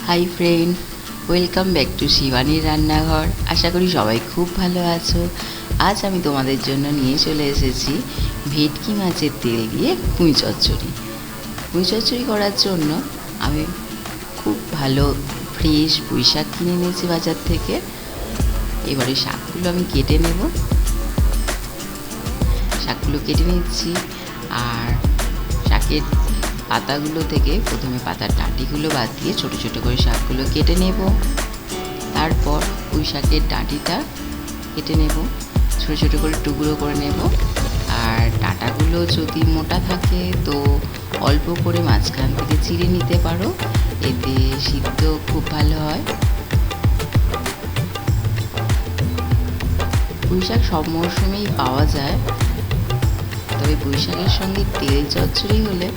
High friend, welcome back to শিবানীর রান্নাঘর। আশা করি সবাই খুব ভালো আছো। আজ আমি তোমাদের জন্য নিয়ে চলে এসেছি ভেটকি মাছের তেল দিয়ে পুঁই চচ্চড়ি। পুঁই চচ্চড়ি করার জন্য আমি খুব ভালো ফ্রেশ পুঁই শাক কিনে নিয়েছি বাজার থেকে। এবারে শাকগুলো আমি কেটে নেব। শাকগুলো কেটে নিচ্ছি, আর শাকের পাতাগুলো থেকে প্রথমে পাতার ডাঁটিগুলো বাদ দিয়ে ছোটো ছোটো করে শাকগুলো কেটে নেব। তারপর পুঁই শাকের ডাঁটিটা কেটে নেব, ছোটো ছোটো করে টুকরো করে নেব। আর ডাঁটাগুলো যদি মোটা থাকে তো অল্প করে মাঝখান থেকে চিড়ে নিতে পারো, এতে সিদ্ধ খুব ভালো হয়। পুঁই শাক সব মরশুমেই পাওয়া যায়, তবে পুঁই শাকের সঙ্গে তেল চচ্চড়ি হলে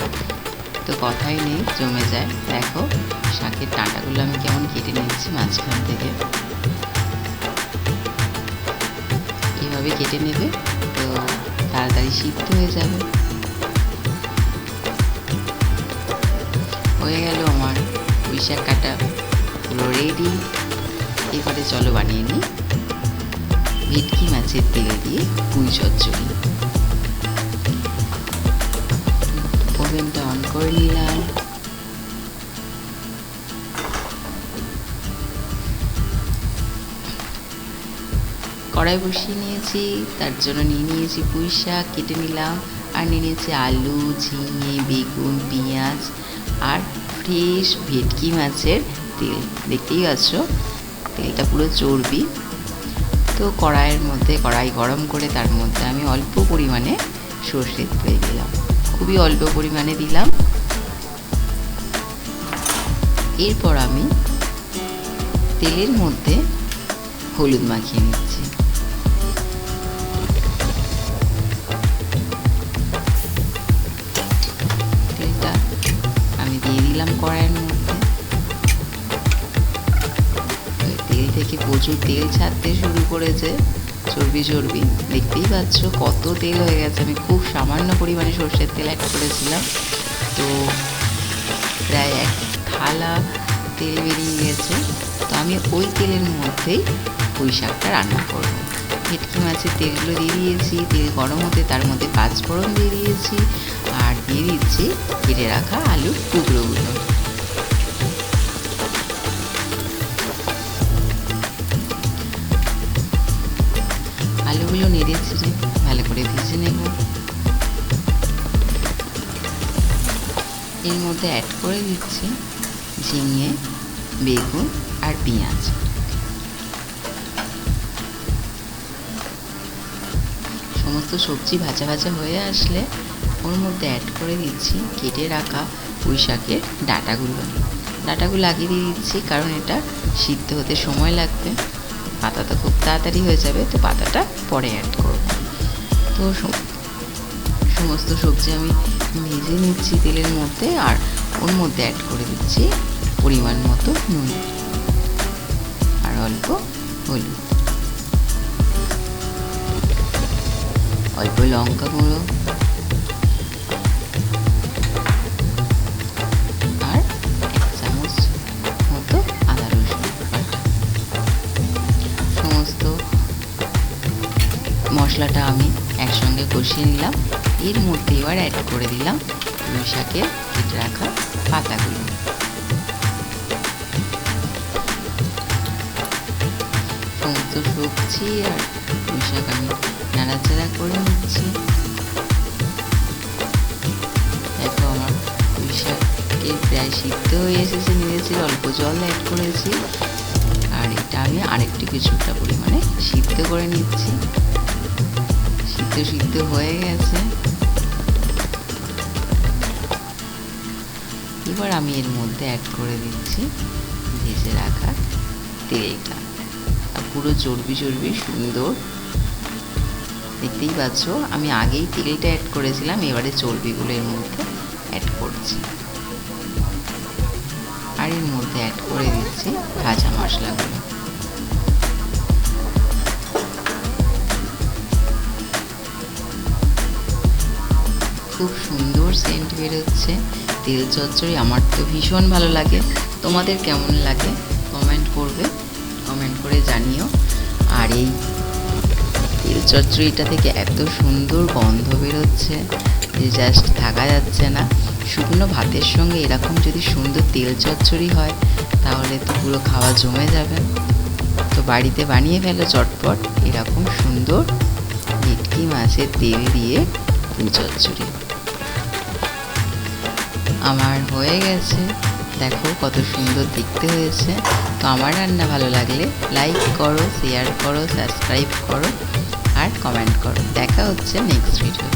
তো কথাই নেই, জমে যায়। দেখো শাকের ডাঁটাগুলো আমি কেমন কেটে নিচ্ছি মাঝখান থেকে। এভাবে কেটে নেবে তো তাড়াতাড়ি সিদ্ধ হয়ে যাবে। হয়ে গেল আমার পুঁই শাক কাটা পুরো রেডি। এবারে চলো বানিয়ে নিই ভেটকি মাছের তেল দিয়ে পুঁই চচ্চড়ি। ওভেনটা অন করে নিলাম। কড়াই বসিয়ে নিয়েছি, তার জন্য নিয়ে নিয়েছি পুঁই শাক কেটে নিলাম, আর নিয়ে নিয়েছি আলু, ঝিঙে, বেগুন, পেঁয়াজ আর ফ্রেশ ভেটকি মাছের তেল। দেখতেই পাচ্ছ তেলটা পুরো চর্বি। তো কড়াই গরম করে তার মধ্যে আমি অল্প পরিমাণে সর্ষের তেল দিলাম, খুবই অল্প পরিমাণে দিলাম। এরপর আমি তেলের মধ্যে হলুদ মাখিয়ে নিচ্ছি। তেলটা আমি দিয়ে দিলাম কড়াইয়ের মধ্যে। তেল থেকে প্রচুর তেল ছাড়তে শুরু করেছে, চর্বি চর্বি। দেখতেই পাচ্ছ কত তেল হয়ে গেছে। আমি খুব সামান্য পরিমাণে সর্ষের তেল অ্যাড করেছিলাম, তো প্রায় এক থালা তেল বেরিয়ে গেছে। তো আমি ওই তেলের মধ্যেই পুঁই শাকটা রান্না করব। ভেটকি মাছের তেলগুলো দিয়ে দিয়েছি, তেল গরম হতে তার মধ্যে পাঁচফোড়ন দিয়ে দিয়েছি, আর দিয়ে দিচ্ছি কেটে রাখা আলুর টুকরোগুলো। আলুগুলো নেড়ে ছেড়ে ভালো করে ভেজে নেব। এর মধ্যে অ্যাড করে দিচ্ছি ঝিঙে, বেগুন আর পেঁয়াজ। সমস্ত সবজি ভাজা ভাজা হয়ে আসলে ওর মধ্যে অ্যাড করে দিচ্ছি কেটে রাখা পুঁই শাকের ডাঁটাগুলো আগে দিয়ে দিচ্ছি, কারণ এটা সিদ্ধ হতে সময় লাগবে। পাতা তো খুব তাড়াতাড়ি হয়ে যাবে, তো পাতাটা পরে অ্যাড করব। তো সমস্ত সবজি আমি ভেজে নিচ্ছি তেলের মধ্যে, আর ওর মধ্যে অ্যাড করে দিচ্ছি পরিমাণ মতো নুন আর অল্প হলুদ, অল্প লঙ্কা গুঁড়ো আর 1 চামচ মতো আদা রসুন বাটা। সমস্ত মশলাটা আমি একসঙ্গে কষিয়ে নিলাম। এর মধ্যে এবার অ্যাড করে দিলাম পুঁই শাকের কেটে রাখা পাতাগুলো। সমস্ত সবজি আর পুঁই শাক আমি নাড়াচাড়া করে নিচ্ছি। দেখো আমার পুঁই শাকের প্রায় সিদ্ধ হয়ে এসেছে, নিয়েছি অল্প জল অ্যাড করেছি, আর এটা আমি আরেকটু কিছুটা পরিমাণে সিদ্ধ করে নিচ্ছি। সিদ্ধ হয়ে গেছে। এবার আমি এর মধ্যে অ্যাড করে দিচ্ছি ভেজে রাখা তেলটা। পুরো চর্বি সুন্দর। দেখতেই পাচ্ছ আমি আগেই তেলটা অ্যাড করেছিলাম, এবারে চর্বিগুলো এর মধ্যে অ্যাড করছি। আর এর মধ্যে অ্যাড করে দিচ্ছি ভাজা মশলাগুলো। খুব সুন্দর সেন্ট বেরোচ্ছে তেল চচ্চড়ি আমার তো ভীষণ ভালো লাগে। তোমাদের কেমন লাগে কমেন্ট করবে, কমেন্ট করে জানিও। আর এই তেল চচ্চড়িটা থেকে এত সুন্দর গন্ধ বেরোচ্ছে যে জাস্ট থাকা যাচ্ছে না। শুকনো ভাতের সঙ্গে এরকম যদি সুন্দর তেল চচ্চড়ি হয় তাহলে তো পুরো খাওয়া জমে যাবে। তো বাড়িতে বানিয়ে ফেলো চটপট এরকম সুন্দর ভেটকি মাছের তেল দিয়ে তেল চচ্চড়ি। আমার হয়ে গেছে, দেখো কত সুন্দর দেখতে হয়েছে। তো আমার রান্না ভালো লাগলে লাইক করো, শেয়ার করো, সাবস্ক্রাইব করো আর কমেন্ট করো। দেখা হচ্ছে নেক্সট ভিডিও।